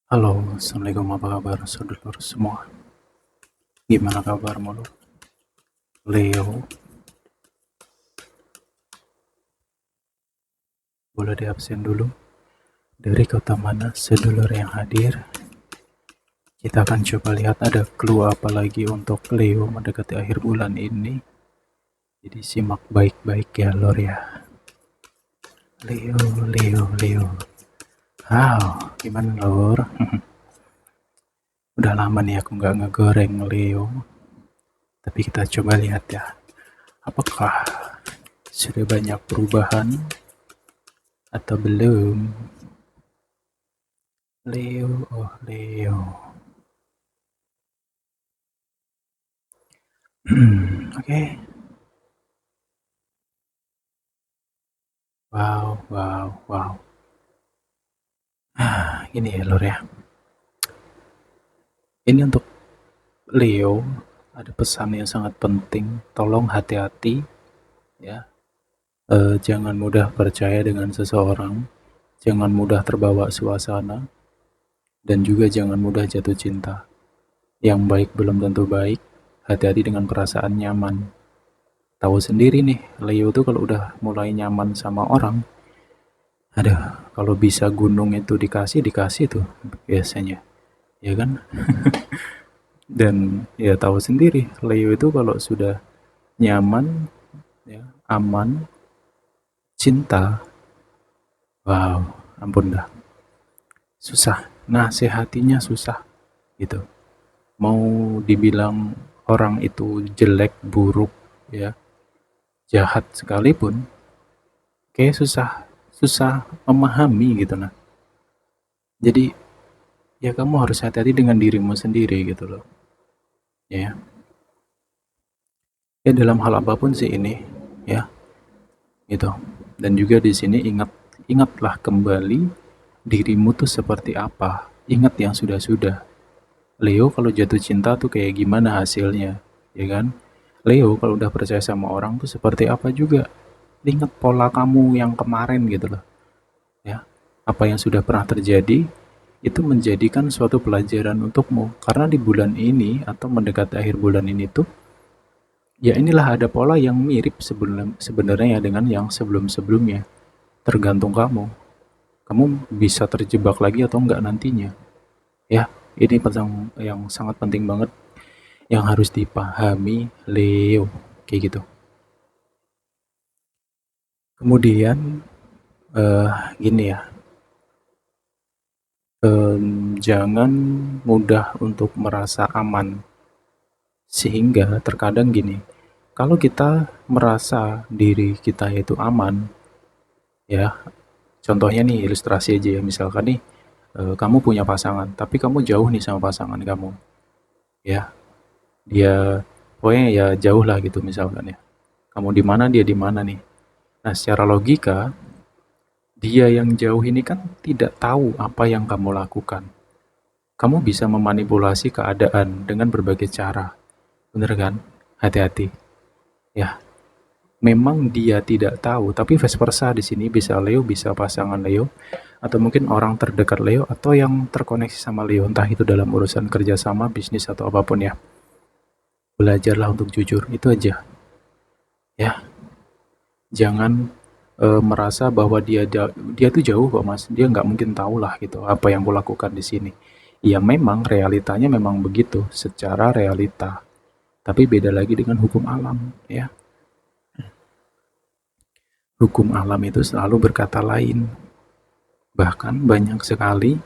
Halo, Assalamualaikum, apa kabar saudara semua? Gimana kabarmu lu? Leo, boleh di absen dulu? Dari kota mana sedulur yang hadir? Kita akan coba lihat ada clue apa lagi untuk Leo mendekati akhir bulan ini. Jadi simak baik-baik ya lor ya. Leo, Leo, Leo. Gimana lor? Udah lama nih aku nggak ngegoreng Leo. Tapi kita coba lihat ya. Apakah sudah banyak perubahan atau belum? Leo, oh Leo. Oke. Wow, wow, wow. Ini ya lor ya. Ini untuk Leo ada pesan yang sangat penting. Tolong hati-hati ya. Jangan mudah percaya dengan seseorang. Jangan mudah terbawa suasana. Dan juga jangan mudah jatuh cinta. Yang baik belum tentu baik. Hati-hati dengan perasaan nyaman. Tahu sendiri nih, Leo tuh kalau udah mulai nyaman sama orang, aduh, kalau bisa gunung itu dikasih tuh biasanya, ya kan? Dan ya tahu sendiri, Leo itu kalau sudah nyaman, ya, aman, cinta, wow, ampun dah, susah. Nasihatinya susah, gitu. Mau dibilang orang itu jelek, buruk, ya, jahat sekalipun, kayak susah memahami gitu nah. Jadi ya kamu harus hati-hati dengan dirimu sendiri gitu loh, ya. Ya dalam hal apapun sih ini, ya, gitu. Dan juga di sini ingatlah kembali dirimu tuh seperti apa. Ingat yang sudah-sudah. Leo kalau jatuh cinta tuh kayak gimana hasilnya, ya kan? Leo kalau udah percaya sama orang tuh seperti apa juga. Ingat pola kamu yang kemarin gitu loh, ya. Apa yang sudah pernah terjadi itu menjadikan suatu pelajaran untukmu. Karena di bulan ini atau mendekati akhir bulan ini tuh, ya inilah ada pola yang mirip sebenarnya dengan yang sebelum-sebelumnya. Tergantung kamu. Kamu bisa terjebak lagi atau enggak nantinya. Ya, ini yang sangat penting banget yang harus dipahami Leo. Kayak gitu. Kemudian, eh gini ya, jangan mudah untuk merasa aman. Sehingga terkadang gini, kalau kita merasa diri kita itu aman, ya, contohnya nih ilustrasi aja ya, misalkan nih, kamu punya pasangan, tapi kamu jauh nih sama pasangan kamu, ya, dia pokoknya ya jauh lah gitu misalkan ya. Kamu di mana, dia di mana nih. Nah, secara logika, dia yang jauh ini kan tidak tahu apa yang kamu lakukan. Kamu bisa memanipulasi keadaan dengan berbagai cara. Bener kan? Hati-hati. Ya, memang dia tidak tahu, tapi vice versa di sini bisa Leo, bisa pasangan Leo, atau mungkin orang terdekat Leo, atau yang terkoneksi sama Leo, entah itu dalam urusan kerjasama, bisnis, atau apapun ya. Belajarlah untuk jujur, itu aja. Ya, jangan merasa bahwa dia tuh jauh kok mas, dia nggak mungkin tahu lah gitu apa yang kulakukan di sini. Ya memang realitanya memang begitu secara realita, tapi beda lagi dengan hukum alam ya. Hukum alam itu selalu berkata lain, bahkan banyak sekali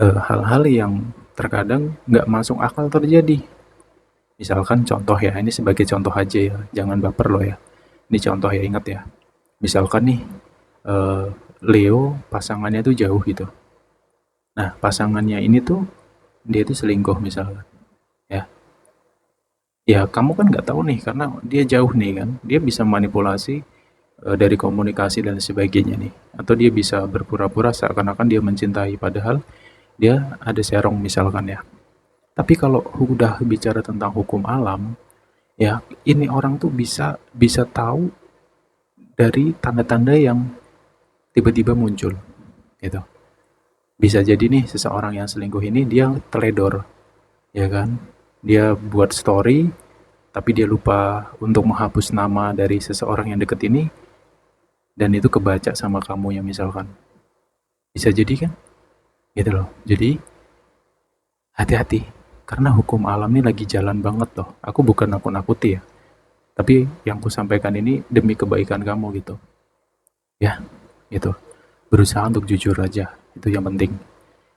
hal-hal yang terkadang nggak masuk akal terjadi. Misalkan contoh ya, ini sebagai contoh aja ya, jangan baper loh ya, ini contoh ya, ingat ya. Misalkan nih, eh, Leo pasangannya tuh jauh gitu. Nah, pasangannya ini tuh dia tuh selingkuh misalnya. Ya, ya kamu kan nggak tahu nih karena dia jauh nih kan. Dia bisa manipulasi dari komunikasi dan sebagainya nih. Atau dia bisa berpura-pura seakan-akan dia mencintai padahal dia ada serong misalkan ya. Tapi kalau udah bicara tentang hukum alam, ya ini orang tuh bisa bisa tahu dari tanda-tanda yang tiba-tiba muncul gitu. Bisa jadi nih seseorang yang selingkuh ini dia teledor, ya kan? Dia buat story, tapi dia lupa untuk menghapus nama dari seseorang yang deket ini, dan itu kebaca sama kamu yang misalkan. Bisa jadi kan? Gitu loh. Jadi hati-hati, karena hukum alam ini lagi jalan banget loh. Aku bukan nakut-nakuti ya, tapi yang ku sampaikan ini demi kebaikan kamu gitu. Ya, gitu. Berusaha untuk jujur aja, itu yang penting.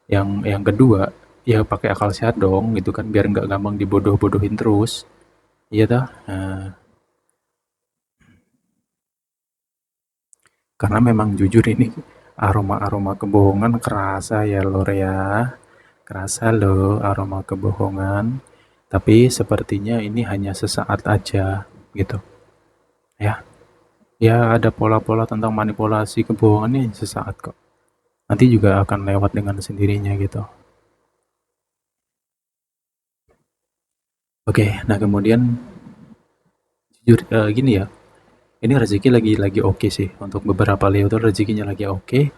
Yang kedua, ya pakai akal sehat dong gitu kan, biar nggak gampang dibodoh-bodohin terus. Iya dah. Nah, karena memang jujur ini aroma-aroma kebohongan kerasa ya Lor ya. Kerasa loh aroma kebohongan. Tapi sepertinya ini hanya sesaat aja gitu. Ya, ya ada pola-pola tentang manipulasi kebohongan ini sesaat kok. Nanti juga akan lewat dengan sendirinya gitu. Oke, nah kemudian jujur gini ya. Ini rezeki lagi oke sih untuk beberapa Leo tuh rezekinya lagi oke.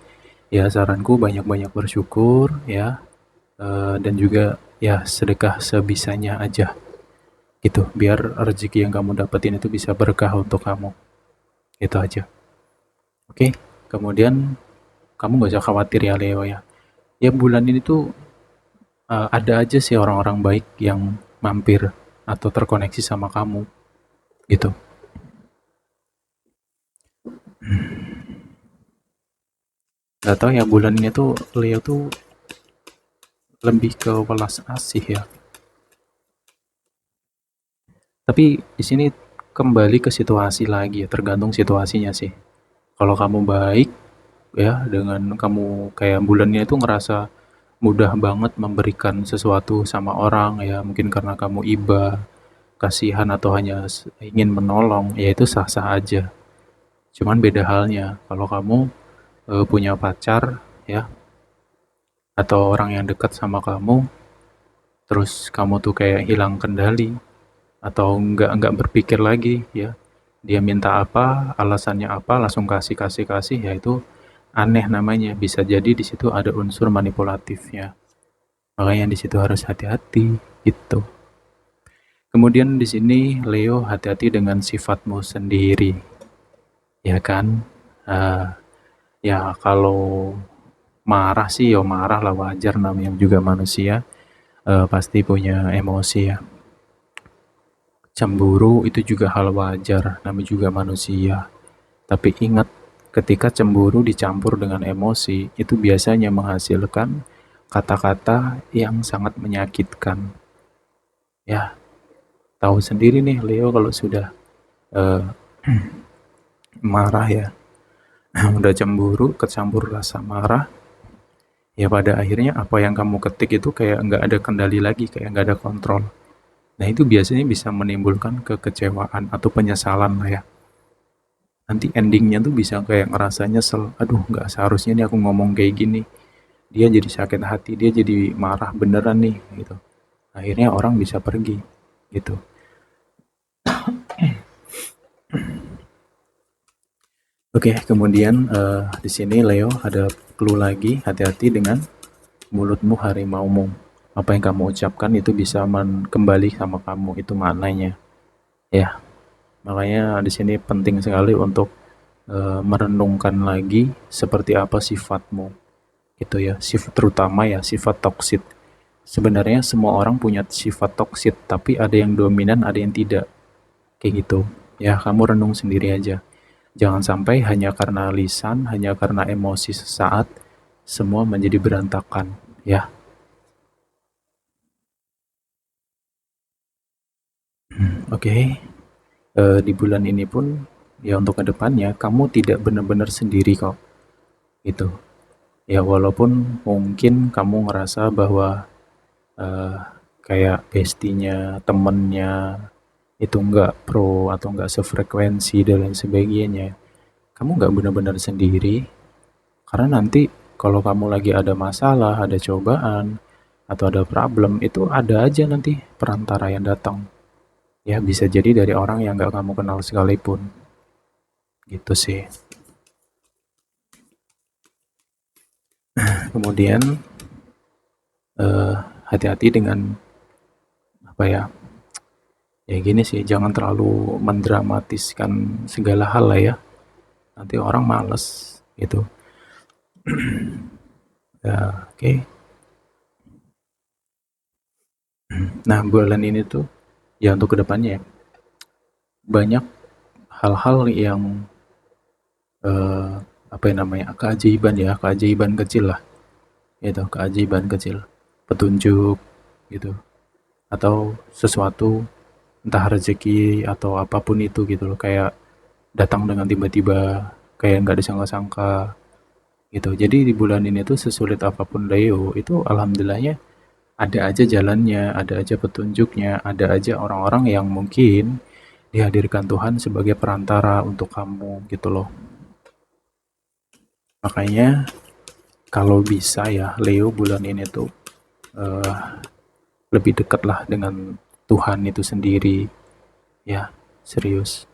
Ya saranku banyak-banyak bersyukur ya. Dan juga ya sedekah sebisanya aja gitu. Biar rezeki yang kamu dapetin itu bisa berkah untuk kamu. Itu aja. Oke. Kemudian kamu gak usah khawatir ya Leo ya. Ya bulan ini tuh ada aja sih orang-orang baik yang mampir atau terkoneksi sama kamu gitu. Gak tau ya bulan ini tuh Leo tuh lebih ke welas asih ya. Tapi di sini kembali ke situasi lagi ya, tergantung situasinya sih. Kalau kamu baik ya dengan kamu kayak bulannya itu ngerasa mudah banget memberikan sesuatu sama orang ya, mungkin karena kamu iba, kasihan atau hanya ingin menolong, ya itu sah-sah aja. Cuman beda halnya kalau kamu punya pacar ya atau orang yang dekat sama kamu, terus kamu tuh kayak hilang kendali atau nggak berpikir lagi ya. Dia minta apa, alasannya apa, langsung kasih kasih kasih, ya itu aneh namanya. Bisa jadi di situ ada unsur manipulatifnya. Makanya di situ harus hati-hati gitu. Kemudian di sini Leo hati-hati dengan sifatmu sendiri, ya kan? Uh, ya kalau marah sih ya marah lah, wajar namanya juga manusia. Pasti punya emosi ya. Cemburu itu juga hal wajar, namanya juga manusia. Tapi ingat, ketika cemburu dicampur dengan emosi, itu biasanya menghasilkan kata-kata yang sangat menyakitkan. Ya, tahu sendiri nih Leo kalau sudah eh, marah ya, udah cemburu, kecampur rasa marah, ya pada akhirnya apa yang kamu ketik itu kayak nggak ada kendali lagi, kayak nggak ada kontrol. Nah itu biasanya bisa menimbulkan kekecewaan atau penyesalan lah ya. Nanti endingnya tuh bisa kayak ngerasa nyesel, aduh nggak seharusnya nih aku ngomong kayak gini, dia jadi sakit hati, dia jadi marah beneran nih gitu. Akhirnya orang bisa pergi gitu. Oke, kemudian di sini Leo ada clue lagi, hati-hati dengan mulutmu harimaumu. Apa yang kamu ucapkan itu bisa kembali sama kamu, itu maknanya. Ya, makanya di sini penting sekali untuk merenungkan lagi seperti apa sifatmu. Gitu ya, sifat terutama ya sifat toksit. Sebenarnya semua orang punya sifat toksit, tapi ada yang dominan, ada yang tidak. Kayak gitu. Ya, kamu renung sendiri aja. Jangan sampai hanya karena lisan, hanya karena emosi sesaat, semua menjadi berantakan. Ya, oke. Okay. Di bulan ini pun, ya untuk kedepannya, kamu tidak benar-benar sendiri kok. Gitu. Ya, walaupun mungkin kamu ngerasa bahwa eh, kayak bestinya, temennya, itu nggak pro atau nggak sefrekuensi dan lain sebagainya. Kamu nggak benar-benar sendiri, karena nanti kalau kamu lagi ada masalah, ada cobaan, atau ada problem, itu ada aja nanti perantara yang datang. Ya bisa jadi dari orang yang nggak kamu kenal sekalipun. Gitu sih. Kemudian eh, hati-hati dengan apa ya, ya gini sih, jangan terlalu mendramatiskan segala hal lah ya, nanti orang males gitu ya. Oke. Nah, bulan ini tuh ya untuk kedepannya ya, banyak hal-hal yang eh, apa yang namanya, keajaiban ya, keajaiban kecil lah, itu keajaiban kecil, petunjuk gitu, atau sesuatu, entah rezeki atau apapun itu gitu loh, kayak datang dengan tiba-tiba, kayak nggak disangka-sangka gitu. Jadi di bulan ini tuh sesulit apapun Leo itu, alhamdulillahnya ada aja jalannya, ada aja petunjuknya, ada aja orang-orang yang mungkin dihadirkan Tuhan sebagai perantara untuk kamu gitu loh. Makanya kalau bisa ya Leo bulan ini tuh eh, lebih dekat lah dengan Tuhan itu sendiri ya, serius.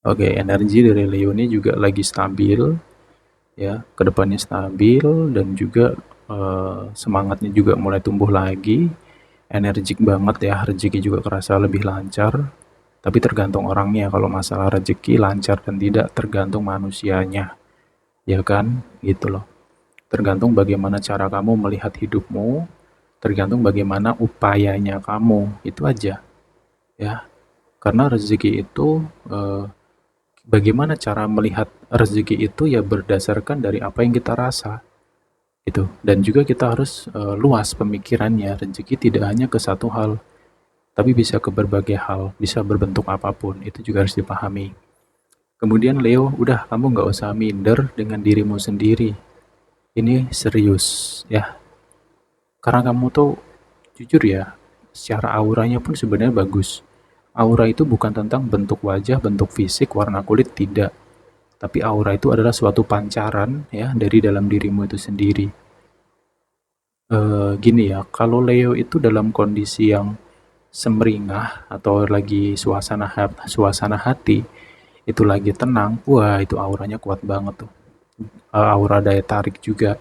Oke, energi dari Leo ini juga lagi stabil ya, kedepannya stabil, dan juga semangatnya juga mulai tumbuh lagi, energik banget ya, rezeki juga kerasa lebih lancar. Tapi tergantung orangnya, kalau masalah rezeki lancar dan tidak tergantung manusianya, ya kan? Gitu loh. Tergantung bagaimana cara kamu melihat hidupmu, tergantung bagaimana upayanya kamu, itu aja ya. Karena rezeki itu bagaimana cara melihat rezeki itu ya berdasarkan dari apa yang kita rasa gitu. Dan juga kita harus luas pemikirannya. Rezeki tidak hanya ke satu hal, tapi bisa ke berbagai hal, bisa berbentuk apapun. Itu juga harus dipahami. Kemudian Leo, udah kamu nggak usah minder dengan dirimu sendiri. Ini serius ya. Karena kamu tuh jujur ya, secara auranya pun sebenarnya bagus. Aura itu bukan tentang bentuk wajah, bentuk fisik, warna kulit, tidak. Tapi aura itu adalah suatu pancaran ya dari dalam dirimu itu sendiri. Gini ya, kalau Leo itu dalam kondisi yang semeringah atau lagi suasana hati itu lagi tenang, wah itu auranya kuat banget tuh. Aura daya tarik juga.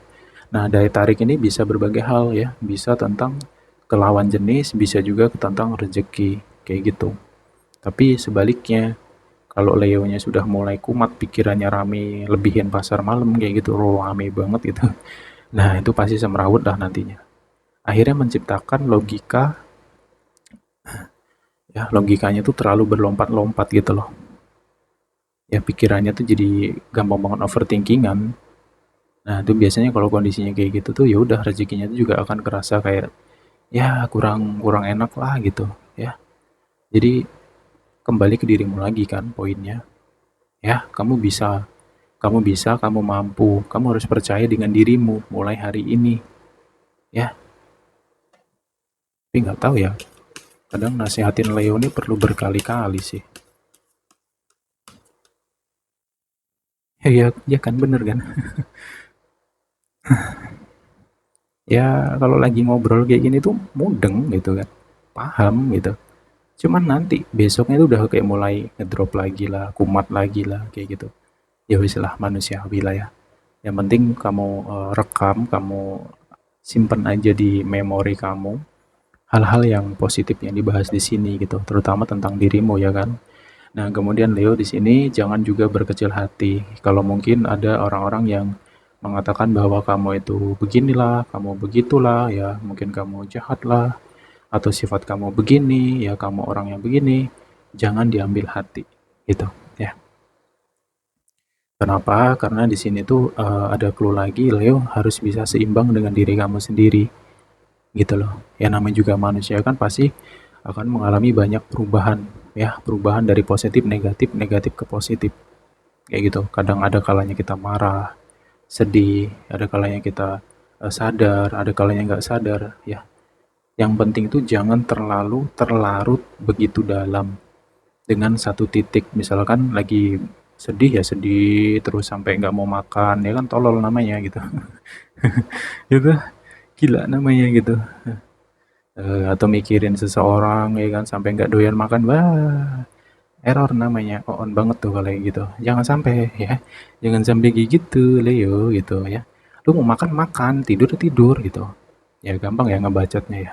Nah, daya tarik ini bisa berbagai hal ya, bisa tentang kelawan jenis, bisa juga tentang rezeki, kayak gitu. Tapi sebaliknya, kalau Leonya sudah mulai kumat, pikirannya rame, lebihin pasar malam kayak gitu, rame banget gitu. Nah, itu pasti semrawut lah nantinya. Akhirnya menciptakan logika, ya logikanya tuh terlalu berlompat-lompat gitu loh. Ya pikirannya tuh jadi gampang banget overthinkingan. Nah, itu biasanya kalau kondisinya kayak gitu tuh ya udah rezekinya tuh juga akan kerasa kayak ya kurang kurang enak lah gitu ya. Jadi kembali ke dirimu lagi kan poinnya. Ya, kamu bisa, kamu mampu, kamu harus percaya dengan dirimu mulai hari ini ya. Tapi nggak tahu ya, kadang nasihatin Leo ini perlu berkali-kali sih. Ya, ya, ya kan bener kan. Ya kalau lagi ngobrol kayak gini tuh mudeng gitu kan, paham gitu. Cuman nanti besoknya tuh udah kayak mulai ngedrop lagi lah, kumat lagi lah kayak gitu. Ya wis lah, manusiawi lah ya. Yang penting kamu rekam, kamu simpen aja di memori kamu hal-hal yang positif yang dibahas di sini gitu, terutama tentang dirimu ya kan. Nah, kemudian Leo di sini jangan juga berkecil hati. Kalau mungkin ada orang-orang yang mengatakan bahwa kamu itu beginilah, kamu begitulah, ya mungkin kamu jahatlah, atau sifat kamu begini, ya kamu orang yang begini, jangan diambil hati, gitu ya. Kenapa? Karena di sini tuh ada clue lagi, Leo harus bisa seimbang dengan diri kamu sendiri, gitu loh. Ya namanya juga manusia kan pasti akan mengalami banyak perubahan, ya perubahan dari positif negatif, negatif ke positif, kayak gitu. Kadang ada kalanya kita marah, sedih, ada kalanya kita sadar, ada kalanya nggak sadar, ya. Yang penting itu jangan terlalu terlarut begitu dalam dengan satu titik. Misalkan lagi sedih ya sedih terus sampai nggak mau makan, ya kan tolol namanya gitu. Itu gila namanya gitu. Atau mikirin seseorang ya kan sampai nggak doyan makan, wah error namanya, on banget tuh kalau kayak gitu. Jangan sampai ya, jangan sampai kayak gitu, Leo gitu ya. Lu mau makan makan, tidur tidur gitu. Ya gampang ya ngebacotnya ya.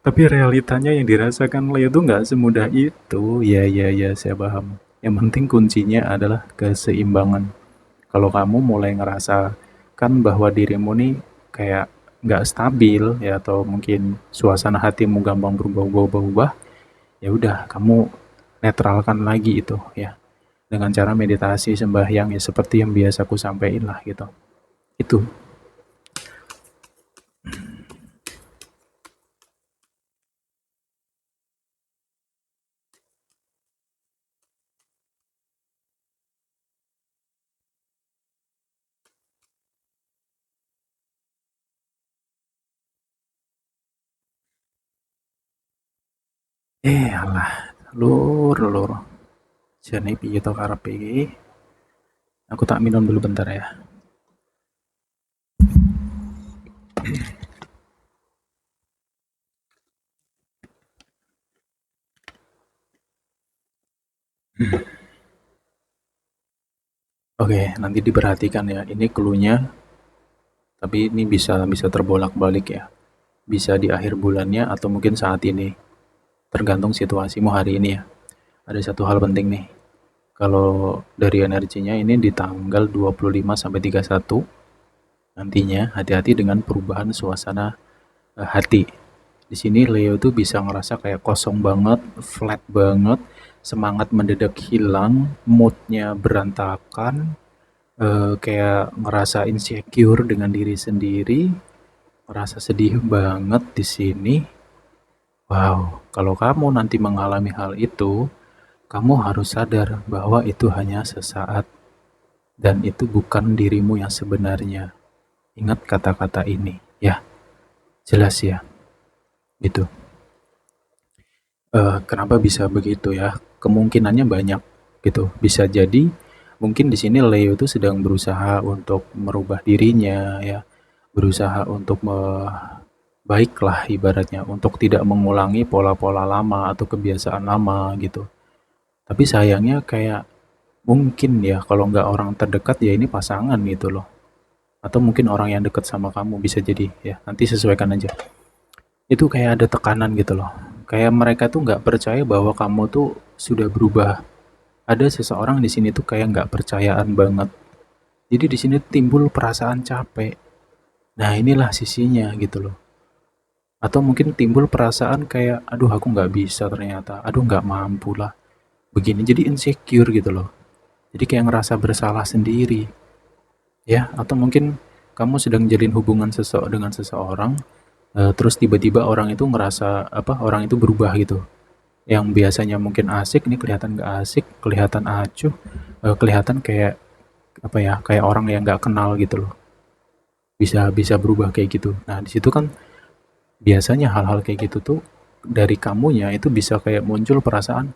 Tapi realitanya yang dirasakan Leo tuh nggak semudah itu. Ya ya ya, saya paham. Yang penting kuncinya adalah keseimbangan. Kalau kamu mulai ngerasakan bahwa dirimu nih kayak nggak stabil ya, atau mungkin suasana hatimu gampang berubah-ubah, ya udah kamu netralkan lagi itu ya dengan cara meditasi, sembahyang ya seperti yang biasa aku sampaikan lah gitu. Itu. Alah, lur lur. Jane piye to karepe iki? Aku tak minum dulu bentar ya. Oke, nanti diperhatikan ya. Ini clue-nya, tapi ini bisa bisa terbolak-balik ya. Bisa di akhir bulannya atau mungkin saat ini. Tergantung situasimu hari ini ya. Ada satu hal penting nih. Kalau dari energinya ini di tanggal 25 sampai 31 nantinya hati-hati dengan perubahan suasana hati. Di sini Leo tuh bisa ngerasa kayak kosong banget, flat banget, semangat mendadak hilang, moodnya berantakan, kayak ngerasa insecure dengan diri sendiri, ngerasa sedih banget di sini. Wow, kalau kamu nanti mengalami hal itu, kamu harus sadar bahwa itu hanya sesaat dan itu bukan dirimu yang sebenarnya. Ingat kata-kata ini, ya. Jelas ya, gitu. Kenapa bisa begitu ya? Kemungkinannya banyak gitu. Bisa jadi mungkin di sini Leo itu sedang berusaha untuk merubah dirinya ya, berusaha untuk baiklah ibaratnya untuk tidak mengulangi pola-pola lama atau kebiasaan lama gitu. Tapi sayangnya kayak mungkin ya kalau nggak orang terdekat ya ini pasangan gitu loh. Atau mungkin orang yang dekat sama kamu bisa jadi ya. Nanti sesuaikan aja. Itu kayak ada tekanan gitu loh. Kayak mereka tuh nggak percaya bahwa kamu tuh sudah berubah. Ada seseorang di sini tuh kayak nggak percayaan banget. Jadi di sini timbul perasaan capek. Nah inilah sisinya gitu loh. Atau mungkin timbul perasaan kayak, aduh aku nggak bisa ternyata, aduh nggak mampu lah. Begini, jadi insecure gitu loh. Jadi kayak ngerasa bersalah sendiri. Ya, atau mungkin kamu sedang jalin hubungan dengan seseorang, terus tiba-tiba orang itu ngerasa, apa, orang itu berubah gitu. Yang biasanya mungkin asik, ini kelihatan nggak asik, kelihatan acuh, kelihatan kayak, apa ya, kayak orang yang nggak kenal gitu loh. Bisa bisa berubah kayak gitu. Nah, di situ kan biasanya hal-hal kayak gitu tuh dari kamunya itu bisa kayak muncul perasaan,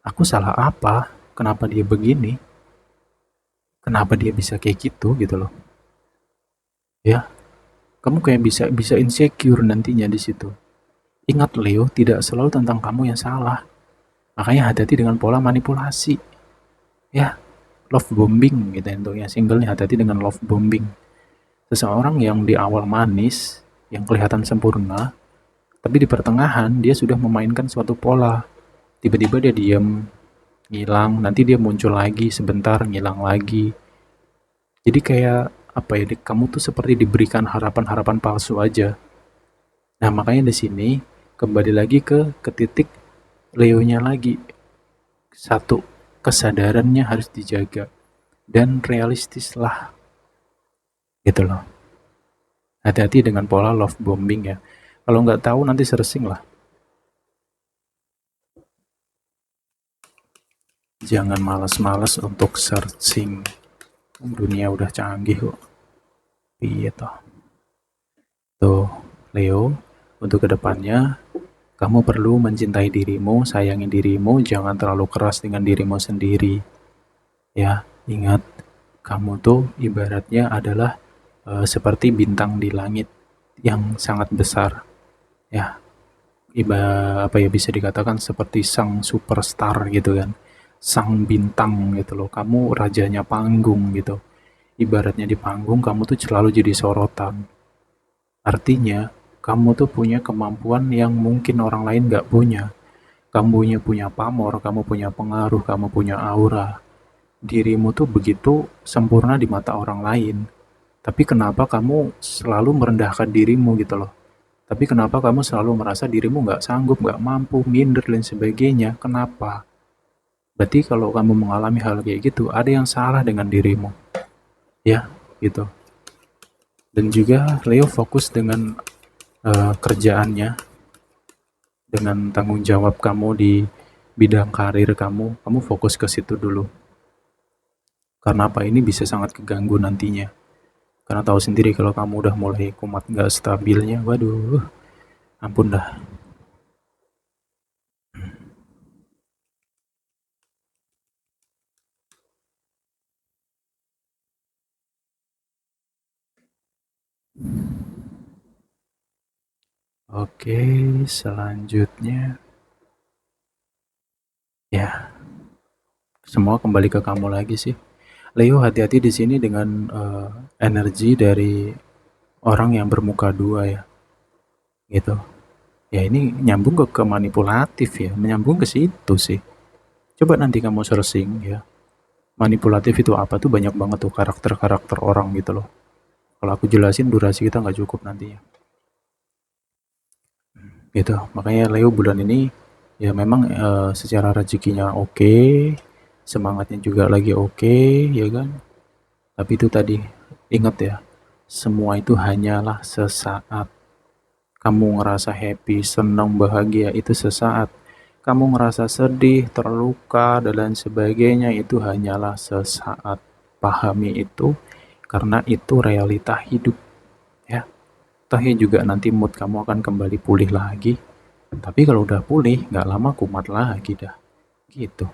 aku salah apa? Kenapa dia begini? Kenapa dia bisa kayak gitu loh. Ya, kamu kayak bisa bisa insecure nantinya di situ. Ingat Leo, tidak selalu tentang kamu yang salah. Makanya hati-hati dengan pola manipulasi. Ya, love bombing gitu untuk yang single nih, hati-hati dengan love bombing. Seseorang yang di awal manis, yang kelihatan sempurna, tapi di pertengahan dia sudah memainkan suatu pola. Tiba-tiba dia diam, ngilang, nanti dia muncul lagi sebentar, ngilang lagi. Jadi kayak apa ya, kamu tuh seperti diberikan harapan-harapan palsu aja. Nah, makanya di sini kembali lagi ke titik Leonya lagi. Satu, kesadarannya harus dijaga dan realistislah gitu loh. Hati-hati dengan pola love bombing ya. Kalau nggak tahu nanti searching lah. Jangan males-males untuk searching. Dunia udah canggih kok. Iya toh. Tuh, Leo, untuk kedepannya kamu perlu mencintai dirimu, sayangi dirimu, jangan terlalu keras dengan dirimu sendiri. Ya, ingat, kamu tuh ibaratnya adalah seperti bintang di langit yang sangat besar. Ya, apa ya, bisa dikatakan seperti sang superstar gitu kan, sang bintang gitu loh, kamu rajanya panggung gitu. Ibaratnya di panggung kamu tuh selalu jadi sorotan. Artinya kamu tuh punya kemampuan yang mungkin orang lain nggak punya. Kamu punya pamor, kamu punya pengaruh, kamu punya aura. Dirimu tuh begitu sempurna di mata orang lain. Tapi kenapa kamu selalu merendahkan dirimu gitu loh? Tapi kenapa kamu selalu merasa dirimu nggak sanggup, nggak mampu, minder, dan sebagainya? Kenapa? Berarti kalau kamu mengalami hal kayak gitu, ada yang salah dengan dirimu. Ya, gitu. Dan juga Leo fokus dengan kerjaannya, dengan tanggung jawab kamu di bidang karir kamu, kamu fokus ke situ dulu. Karena apa? Ini bisa sangat keganggu nantinya. Karena tahu sendiri kalau kamu udah mulai kumat nggak stabilnya, waduh, ampun dah. Oke, selanjutnya ya semua kembali ke kamu lagi sih. Leo, hati-hati di sini dengan energi dari orang yang bermuka dua ya, gitu. Ya ini nyambung ke manipulatif ya, menyambung ke situ sih. Coba nanti kamu searching ya. Manipulatif itu apa tuh, banyak banget tuh karakter-karakter orang gitu loh. Kalau aku jelasin durasi kita nggak cukup nantinya. Gitu. Makanya Leo bulan ini ya memang secara rezekinya oke, semangatnya juga lagi oke, ya kan? Tapi itu tadi, ingat ya, semua itu hanyalah sesaat. Kamu ngerasa happy, senang, bahagia itu sesaat. Kamu ngerasa sedih, terluka, dan lain sebagainya itu hanyalah sesaat. Pahami itu, karena itu realita hidup ya. Toh ya juga nanti mood kamu akan kembali pulih lagi. Tapi kalau udah pulih, nggak lama kumat lagi dah. Gitu.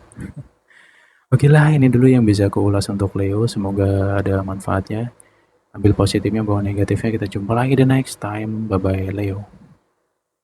Oke lah, ini dulu yang bisa aku ulas untuk Leo. Semoga ada manfaatnya. Ambil positifnya, bawa negatifnya. Kita jumpa lagi the next time. Bye-bye, Leo.